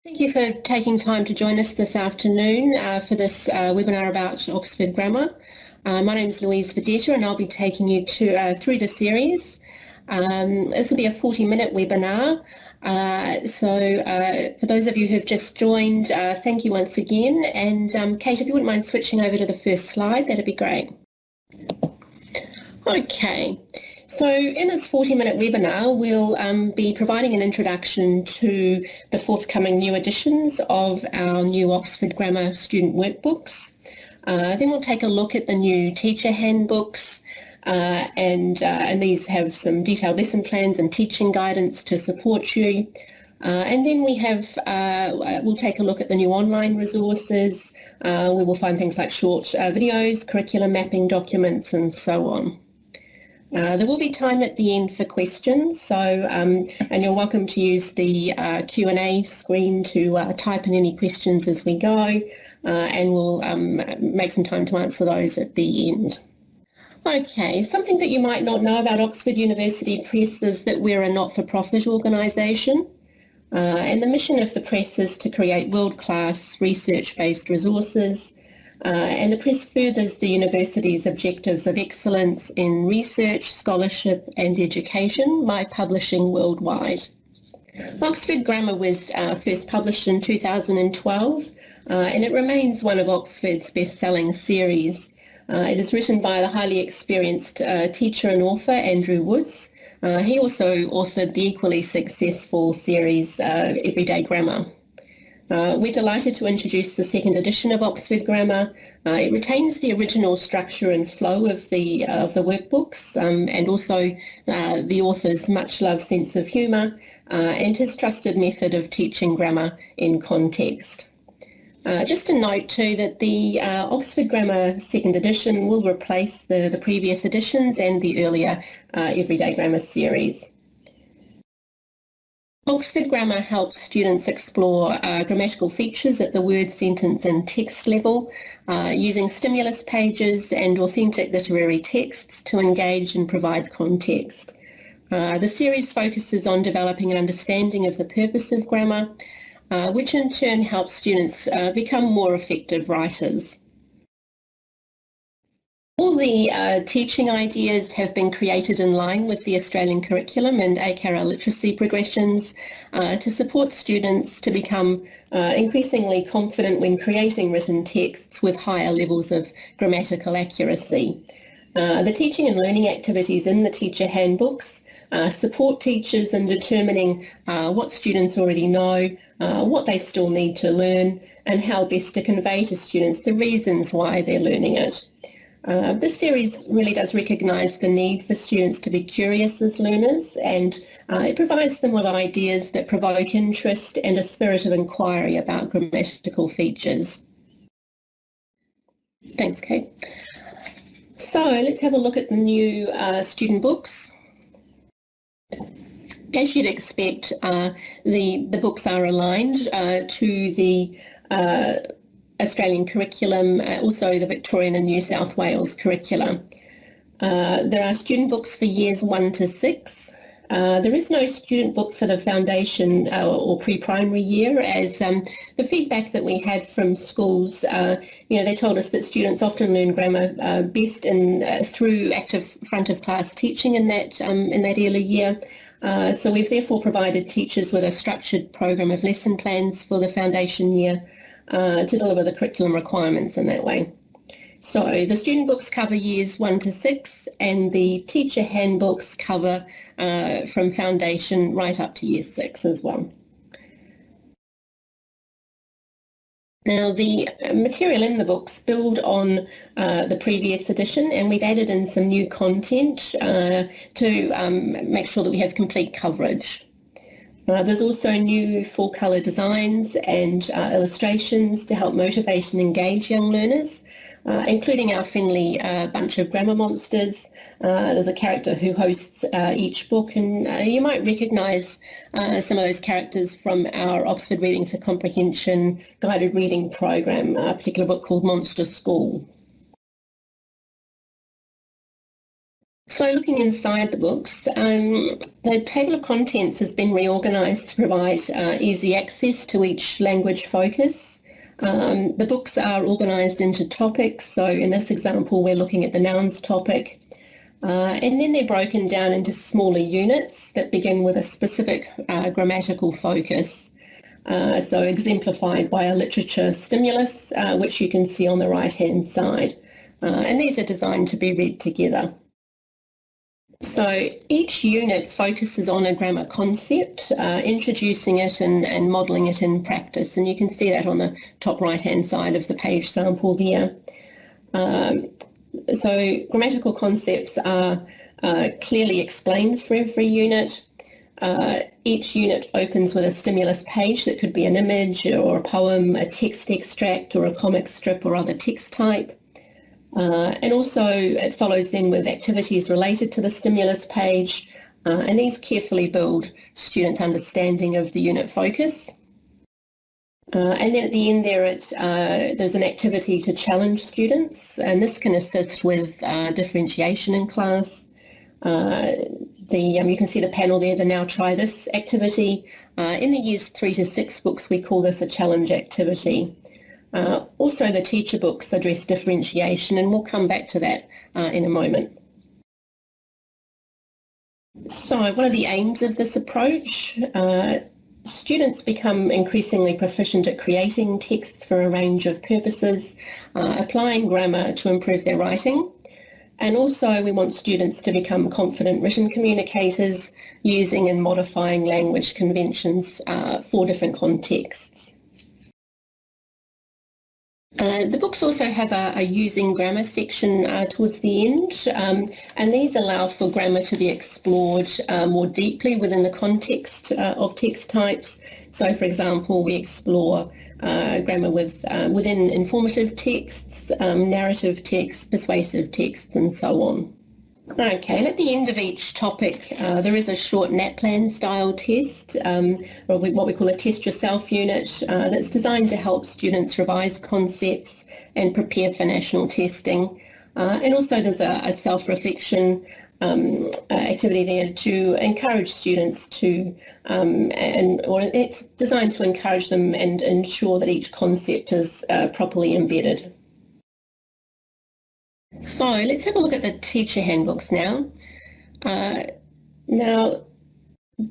Thank you for taking time to join us this afternoon for this webinar about Oxford Grammar. My name is Louise Vedetta and I'll be taking you through the series. This will be a 40-minute webinar. For those of you who've just joined, thank you once again. And Kate, if you wouldn't mind switching over to the first slide, that'd be great. Okay. So in this 40-minute webinar, we'll be providing an introduction to the forthcoming new editions of our new Oxford Grammar student workbooks. Then we'll take a look at the new Teacher Handbooks, and these have some detailed lesson plans and teaching guidance to support you. And then we'll take a look at the new online resources. We will find things like short videos, curriculum mapping documents, and so on. There will be time at the end for questions, and you're welcome to use the Q&A screen to type in any questions as we go, and we'll make some time to answer those at the end. Okay, something that you might not know about Oxford University Press is that we're a not-for-profit organisation, and the mission of the Press is to create world-class research-based resources. And the Press furthers the university's objectives of excellence in research, scholarship and education by publishing worldwide. Oxford Grammar was first published in 2012 and it remains one of Oxford's best-selling series. It is written by the highly experienced teacher and author Andrew Woods. He also authored the equally successful series Everyday Grammar. We're delighted to introduce the second edition of Oxford Grammar. It retains the original structure and flow of the workbooks, and also the author's much-loved sense of humour and his trusted method of teaching grammar in context. Just a note too that the Oxford Grammar second edition will replace the previous editions and the earlier Everyday Grammar series. Oxford Grammar helps students explore grammatical features at the word, sentence and text level, using stimulus pages and authentic literary texts to engage and provide context. The series focuses on developing an understanding of the purpose of grammar, which in turn helps students become more effective writers. All the teaching ideas have been created in line with the Australian Curriculum and ACARA literacy progressions to support students to become increasingly confident when creating written texts with higher levels of grammatical accuracy. The teaching and learning activities in the Teacher Handbooks support teachers in determining what students already know, what they still need to learn, and how best to convey to students the reasons why they're learning it. This series really does recognise the need for students to be curious as learners, and it provides them with ideas that provoke interest and a spirit of inquiry about grammatical features. Thanks, Kate. So let's have a look at the new student books. As you'd expect, the books are aligned to the Australian curriculum, also the Victorian and New South Wales curricula. There are student books for years 1 to 6. There is no student book for the foundation or pre-primary year, as the feedback that we had from schools, they told us that students often learn grammar best through active front of class teaching in that early year. So we've therefore provided teachers with a structured program of lesson plans for the foundation year to deliver the curriculum requirements in that way. So the student books cover years 1 to 6 and the teacher handbooks cover from foundation right up to year 6 as well. Now the material in the books build on the previous edition, and we've added in some new content to make sure that we have complete coverage. There's also new full colour designs and illustrations to help motivate and engage young learners, including our friendly bunch of grammar monsters. There's a character who hosts each book, and you might recognise some of those characters from our Oxford Reading for Comprehension guided reading program, a particular book called Monster School. So looking inside the books, the table of contents has been reorganised to provide easy access to each language focus. The books are organised into topics, so in this example we're looking at the nouns topic, and then they're broken down into smaller units that begin with a specific grammatical focus, so exemplified by a literature stimulus, which you can see on the right-hand side, and these are designed to be read together. So each unit focuses on a grammar concept, introducing it and modelling it in practice, and you can see that on the top right-hand side of the page sample there. So grammatical concepts are clearly explained for every unit. Each unit opens with a stimulus page that could be an image or a poem, a text extract or a comic strip or other text type. And also it follows then with activities related to the stimulus page, and these carefully build students' understanding of the unit focus. And then at the end there's an activity to challenge students, and this can assist with differentiation in class. You can see the panel there, the Now Try This activity. In the years 3 to 6 books we call this a challenge activity. Also the teacher books address differentiation, and we'll come back to that in a moment. So what are the aims of this approach? Students become increasingly proficient at creating texts for a range of purposes, applying grammar to improve their writing, and also we want students to become confident written communicators using and modifying language conventions for different contexts. The books also have a using grammar section towards the end, and these allow for grammar to be explored more deeply within the context of text types. So, for example, we explore grammar within informative texts, narrative text, persuasive text, and so on. Okay, and at the end of each topic there is a short NAPLAN style test, or what we call a test yourself unit, that's designed to help students revise concepts and prepare for national testing. And also there's a self-reflection activity there to encourage students to, or it's designed to encourage them and ensure that each concept is properly embedded. So let's have a look at the teacher handbooks now. Now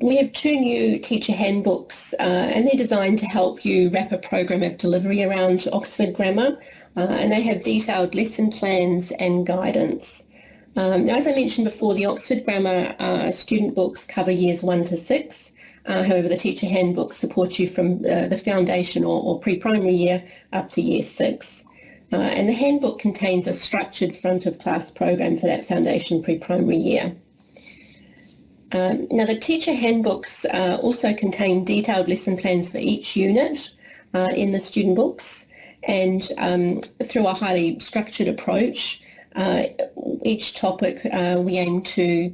we have 2 new teacher handbooks, and they're designed to help you wrap a program of delivery around Oxford grammar, and they have detailed lesson plans and guidance. Now, as I mentioned before, the Oxford grammar student books cover years 1 to 6. However, the teacher handbooks support you from the foundation or pre-primary year up to year 6. And the handbook contains a structured front of class program for that foundation pre-primary year. Now the teacher handbooks also contain detailed lesson plans for each unit in the student books, and through a highly structured approach, each topic we aim to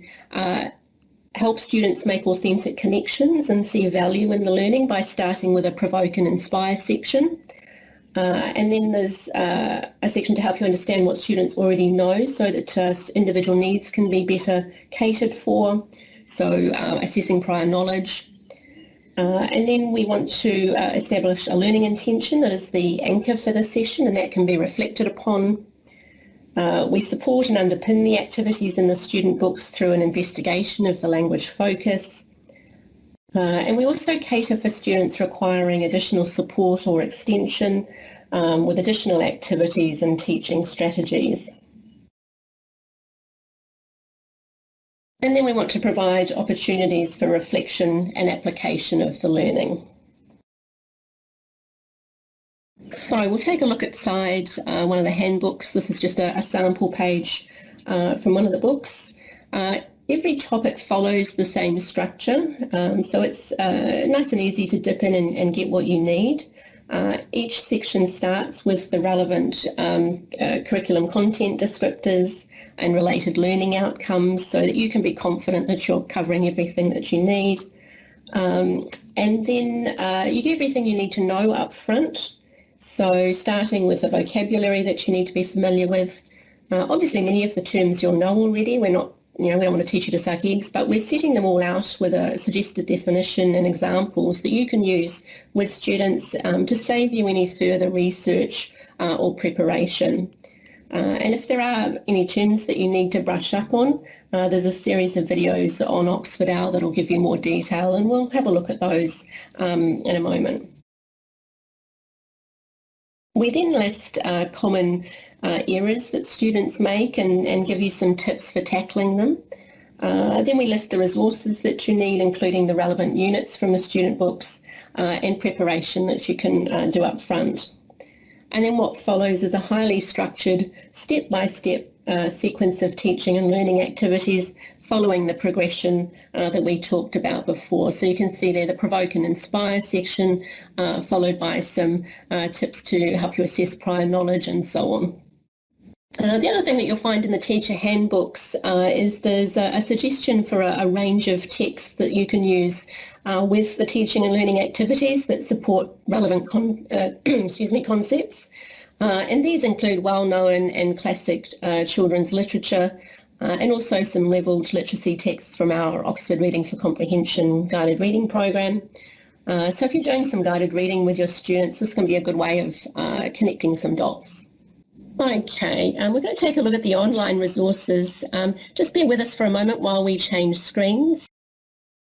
help students make authentic connections and see value in the learning by starting with a provoke and inspire section. And then there's a section to help you understand what students already know so that individual needs can be better catered for, so assessing prior knowledge. And then we want to establish a learning intention that is the anchor for the session, and that can be reflected upon. We support and underpin the activities in the student books through an investigation of the language focus. And we also cater for students requiring additional support or extension with additional activities and teaching strategies. And then we want to provide opportunities for reflection and application of the learning. So we'll take a look at side one of the handbooks. This is just a sample page from one of the books. Every topic follows the same structure, so it's nice and easy to dip in and get what you need. Each section starts with the relevant curriculum content descriptors and related learning outcomes so that you can be confident that you're covering everything that you need. And then you get everything you need to know up front. So starting with the vocabulary that you need to be familiar with. Obviously many of the terms you'll know already. We're not we don't want to teach you to suck eggs, but we're setting them all out with a suggested definition and examples that you can use with students to save you any further research or preparation. And if there are any terms that you need to brush up on, there's a series of videos on Oxford Owl that'll give you more detail, and we'll have a look at those in a moment. We then list common errors that students make and give you some tips for tackling them. Then we list the resources that you need, including the relevant units from the student books and preparation that you can do up front. And then what follows is a highly structured, step-by-step sequence of teaching and learning activities following the progression that we talked about before. So you can see there the provoke and inspire section, followed by some tips to help you assess prior knowledge and so on. The other thing that you'll find in the Teacher Handbooks is there's a suggestion for a range of texts that you can use with the teaching and learning activities that support relevant concepts. And these include well-known and classic children's literature and also some levelled literacy texts from our Oxford Reading for Comprehension guided reading program. So if you're doing some guided reading with your students, this can be a good way of connecting some dots. Okay, we're going to take a look at the online resources. Just bear with us for a moment while we change screens.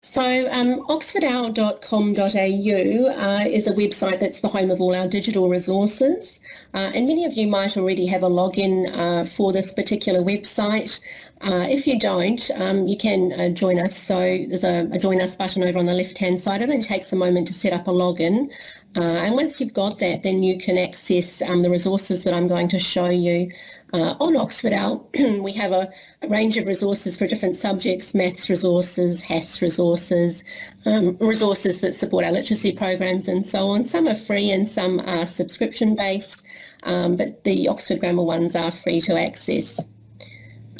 So oxfordowl.com.au is a website that's the home of all our digital resources, and many of you might already have a login for this particular website. If you don't, you can join us. So there's a Join Us button over on the left-hand side. It only takes a moment to set up a login. And once you've got that, then you can access the resources that I'm going to show you. On Oxford Owl, we have a range of resources for different subjects: maths resources, HASS resources, resources that support our literacy programs and so on. Some are free and some are subscription-based, but the Oxford Grammar ones are free to access.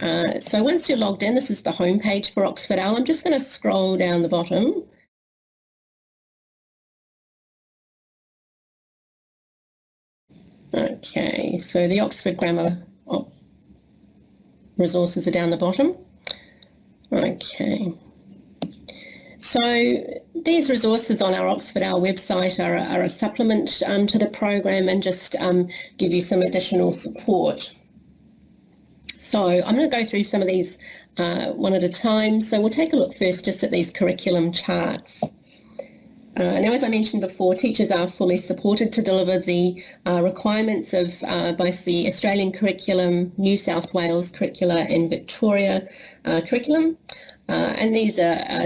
So once you're logged in, this is the home page for Oxford Owl. I'm just going to scroll down the bottom. Okay, so the Oxford Grammar resources are down the bottom. Okay. So these resources on our Oxford Owl website are a supplement to the program and just give you some additional support. So I'm going to go through some of these one at a time. So we'll take a look first just at these curriculum charts. Now, as I mentioned before, teachers are fully supported to deliver the requirements of both the Australian curriculum, New South Wales curricula and Victoria curriculum. And these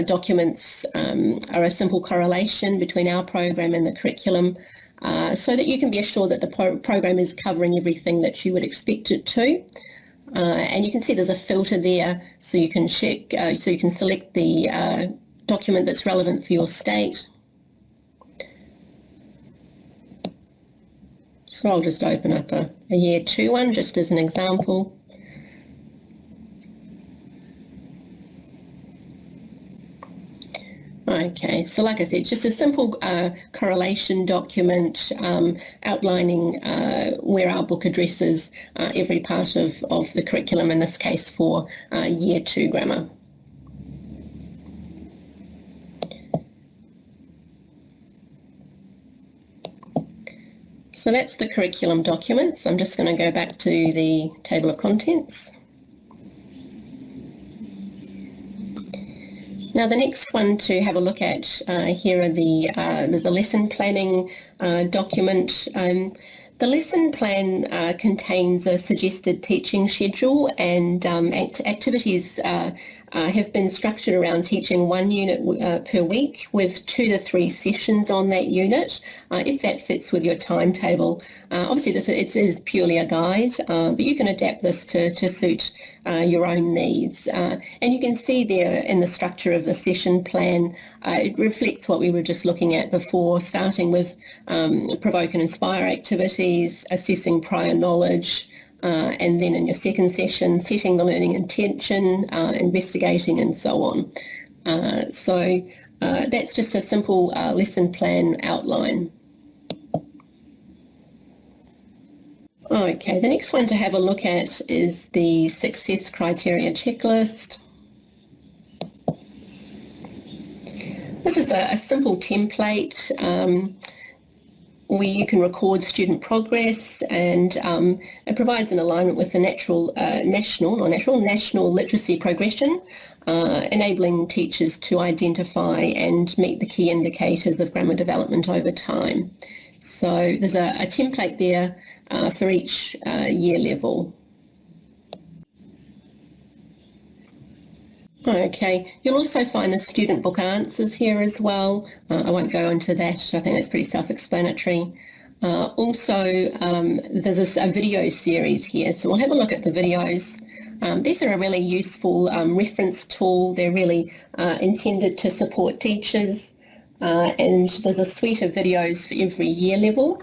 documents are a simple correlation between our program and the curriculum so that you can be assured that the program is covering everything that you would expect it to. And you can see there's a filter there so you can check, so you can select the document that's relevant for your state. So I'll just open up a Year 2 one just as an example. Okay, so like I said, just a simple correlation document outlining where our book addresses every part of the curriculum, in this case for Year 2 grammar. So that's the curriculum documents. I'm just going to go back to the table of contents. Now the next one to have a look at here are there's a lesson planning document. The lesson plan contains a suggested teaching schedule, and activities have been structured around teaching one unit per week with 2 to 3 sessions on that unit, if that fits with your timetable. Obviously it is purely a guide, but you can adapt this to suit your own needs. And you can see there in the structure of the session plan, it reflects what we were just looking at before, starting with provoke and inspire activities, assessing prior knowledge, and then in your second session, setting the learning intention, investigating and so on. So that's just a simple lesson plan outline. Okay, the next one to have a look at is the success criteria checklist. This is a simple template where you can record student progress, and it provides an alignment with the national literacy progression, enabling teachers to identify and meet the key indicators of grammar development over time. So there's a template there for each year level. Okay, you'll also find the student book answers here as well. I won't go into that, I think that's pretty self-explanatory. Also, there's a video series here, so we'll have a look at the videos. These are a really useful reference tool. They're really intended to support teachers, and there's a suite of videos for every year level.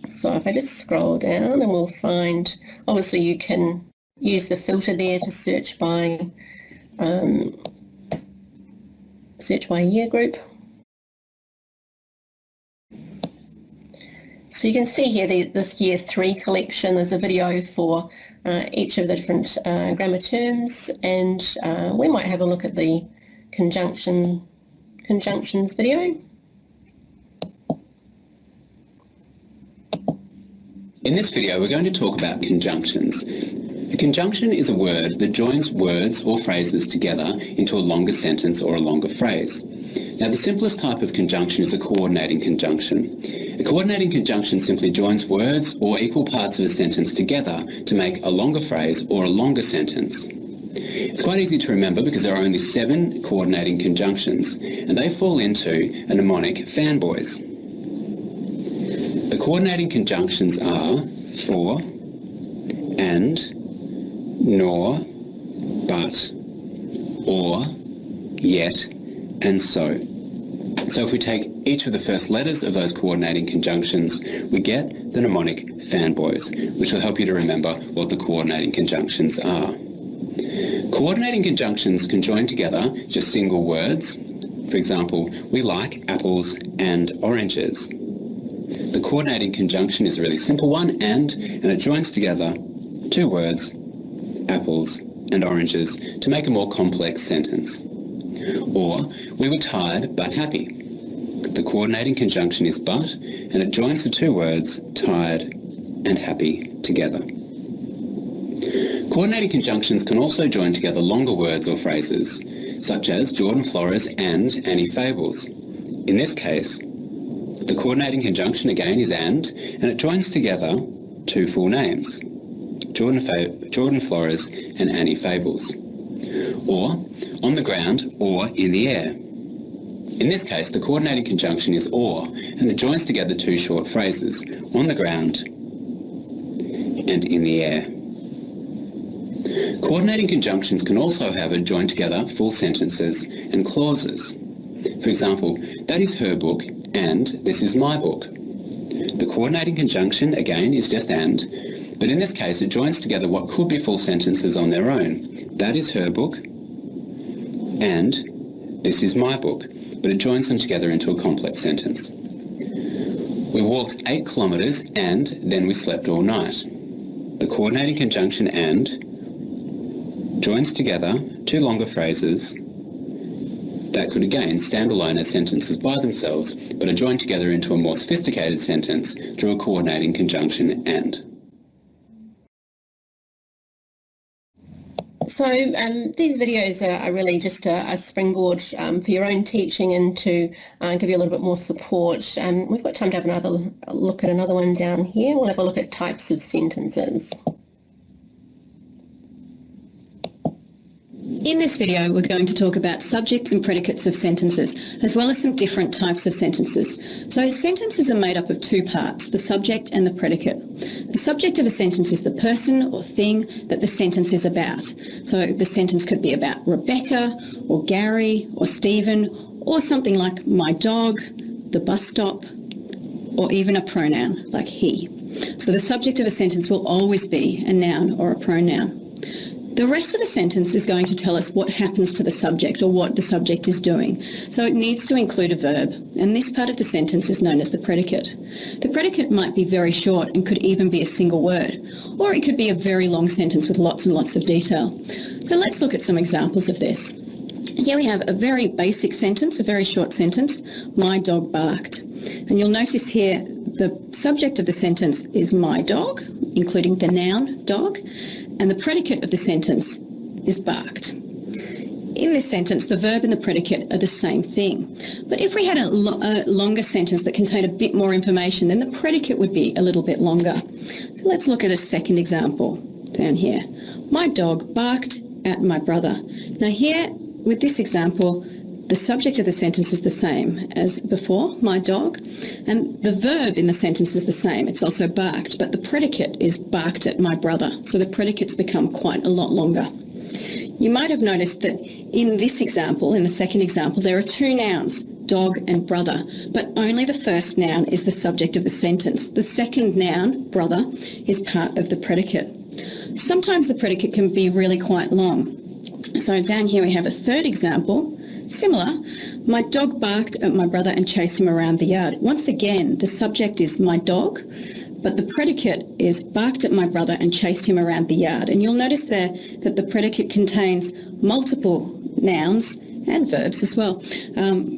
So if I just scroll down, and we'll find, obviously you can use the filter there to search by year group. So you can see here this Year 3 collection. There's a video for each of the different grammar terms, and we might have a look at the conjunctions video. In this video, we're going to talk about conjunctions. A conjunction is a word that joins words or phrases together into a longer sentence or a longer phrase. Now, the simplest type of conjunction is a coordinating conjunction. A coordinating conjunction simply joins words or equal parts of a sentence together to make a longer phrase or a longer sentence. It's quite easy to remember because there are only 7 coordinating conjunctions, and they fall into a mnemonic fanboys. The coordinating conjunctions are for, and, nor, but, or, yet, and so. So if we take each of the first letters of those coordinating conjunctions, we get the mnemonic fanboys, which will help you to remember what the coordinating conjunctions are. Coordinating conjunctions can join together just single words. For example, we like apples and oranges. The coordinating conjunction is a really simple one, and it joins together 2 words, apples and oranges, to make a more complex sentence. Or, we were tired but happy. The coordinating conjunction is but, and it joins the 2 words, tired and happy, together. Coordinating conjunctions can also join together longer words or phrases, such as Jordan Flores and Annie Fables. In this case, the coordinating conjunction again is and it joins together 2 full names, Jordan Flores and Annie Fables. Or, on the ground or in the air. In this case, the coordinating conjunction is or, and it joins together 2 short phrases, on the ground and in the air. Coordinating conjunctions can also have a join together full sentences and clauses. For example, that is her book and this is my book. The coordinating conjunction, again, is just and, but in this case it joins together what could be full sentences on their own. That is her book and this is my book, but it joins them together into a complex sentence. We walked 8 kilometres and then we slept all night. The coordinating conjunction and joins together 2 longer phrases that could again stand alone as sentences by themselves, but are joined together into a more sophisticated sentence through a coordinating conjunction and. So these videos are really just a springboard for your own teaching and to give you a little bit more support. We've got time to have another look at another one down here. We'll have a look at types of sentences. In this video, we're going to talk about subjects and predicates of sentences, as well as some different types of sentences. So sentences are made up of 2 parts, the subject and the predicate. The subject of a sentence is the person or thing that the sentence is about. So the sentence could be about Rebecca or Gary or Stephen, or something like my dog, the bus stop, or even a pronoun like he. So the subject of a sentence will always be a noun or a pronoun. The rest of the sentence is going to tell us what happens to the subject or what the subject is doing. So it needs to include a verb, and this part of the sentence is known as the predicate. The predicate might be very short and could even be a single word, or it could be a very long sentence with lots and lots of detail. So let's look at some examples of this. Here we have a very basic sentence, a very short sentence, my dog barked. And you'll notice here the subject of the sentence is my dog, including the noun dog, and the predicate of the sentence is barked. In this sentence, the verb and the predicate are the same thing. But if we had a longer sentence that contained a bit more information, then the predicate would be a little bit longer. So let's look at a second example down here. My dog barked at my brother. Now here, with this example, the subject of the sentence is the same as before, my dog, and the verb in the sentence is the same. It's also barked, but the predicate is barked at my brother. So the predicates become quite a lot longer. You might have noticed that in this example, in the second example, there are two nouns, dog and brother, but only the first noun is the subject of the sentence. The second noun, brother, is part of the predicate. Sometimes the predicate can be really quite long. So down here we have a third example, similar. My dog barked at my brother and chased him around the yard. Once again, the subject is my dog, but the predicate is barked at my brother and chased him around the yard. And you'll notice there that the predicate contains multiple nouns and verbs as well,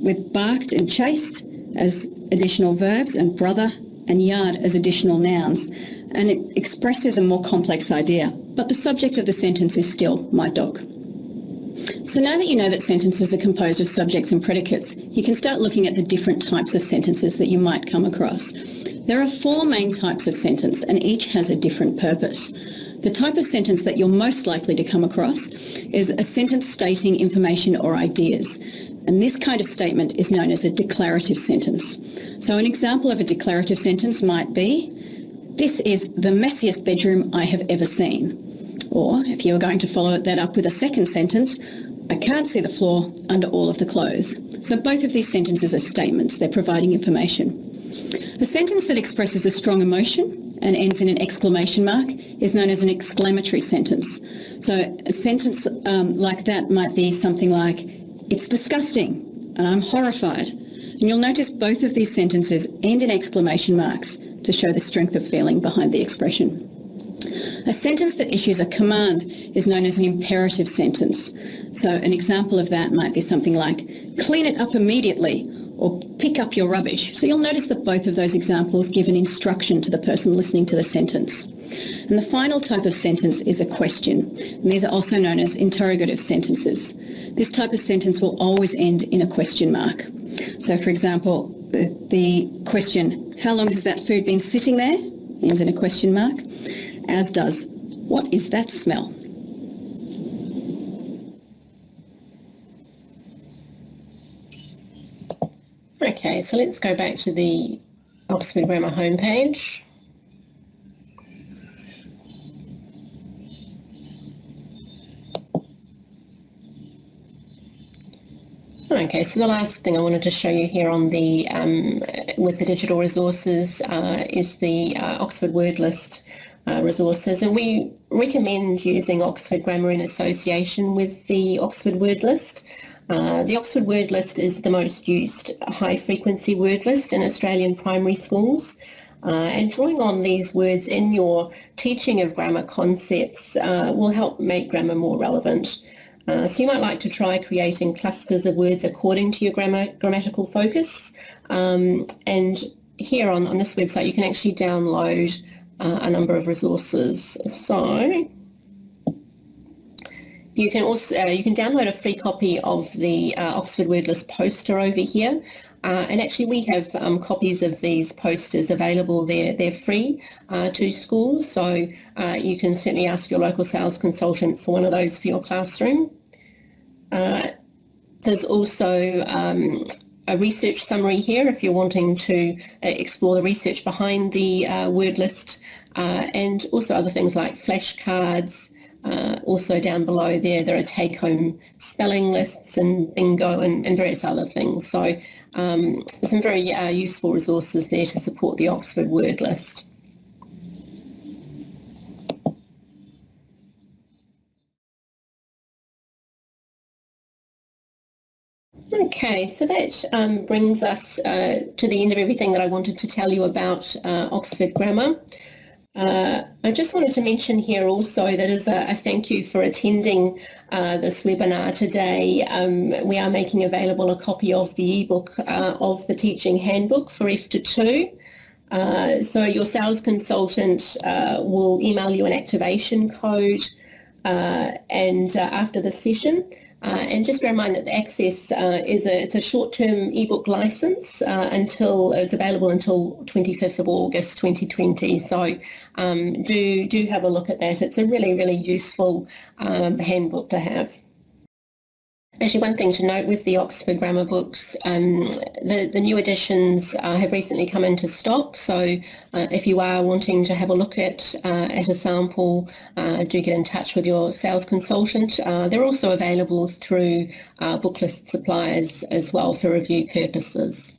with barked and chased as additional verbs and brother and yard as additional nouns. And it expresses a more complex idea, but the subject of the sentence is still my dog. So now that you know that sentences are composed of subjects and predicates, you can start looking at the different types of sentences that you might come across. There are four main types of sentence, and each has a different purpose. The type of sentence that you're most likely to come across is a sentence stating information or ideas. And this kind of statement is known as a declarative sentence. So an example of a declarative sentence might be, this is the messiest bedroom I have ever seen. Or if you were going to follow that up with a second sentence, I can't see the floor under all of the clothes. So both of these sentences are statements. They're providing information. A sentence that expresses a strong emotion and ends in an exclamation mark is known as an exclamatory sentence. So a sentence like that might be something like, it's disgusting and I'm horrified. And you'll notice both of these sentences end in exclamation marks to show the strength of feeling behind the expression. A sentence that issues a command is known as an imperative sentence. So an example of that might be something like, clean it up immediately, or pick up your rubbish. So you'll notice that both of those examples give an instruction to the person listening to the sentence. And the final type of sentence is a question. And these are also known as interrogative sentences. This type of sentence will always end in a question mark. So for example, the question, how long has that food been sitting there? Ends in a question mark, as does, what is that smell? Okay, so let's go back to the Oxford Grammar homepage. Okay, so the last thing I wanted to show you here on the with the digital resources is the Oxford word list resources, and we recommend using Oxford Grammar in association with the Oxford word list. The Oxford word list is the most used high-frequency word list in Australian primary schools, and drawing on these words in your teaching of grammar concepts will help make grammar more relevant. So you might like to try creating clusters of words according to your grammatical focus, and here on this website you can actually download a number of resources. So you can also download a free copy of the Oxford Word List poster over here, and actually we have copies of these posters available. They're free to schools, so you can certainly ask your local sales consultant for one of those for your classroom. There's also a research summary here if you're wanting to explore the research behind the word list, and also other things like flashcards. Also down below there are take-home spelling lists and bingo and various other things. So some very useful resources there to support the Oxford word list. Okay, so that brings us to the end of everything that I wanted to tell you about Oxford Grammar. I just wanted to mention here also that as a thank you for attending this webinar today, we are making available a copy of the ebook of the Teaching Handbook for F2. So your sales consultant will email you an activation code and after the session. And just bear in mind that the access it's a short-term ebook license until it's available until 25th of August 2020. So do have a look at that. It's a really, really useful handbook to have. Actually, one thing to note with the Oxford Grammar books, the new editions have recently come into stock. So if you are wanting to have a look at a sample, do get in touch with your sales consultant. They're also available through booklist suppliers as well for review purposes.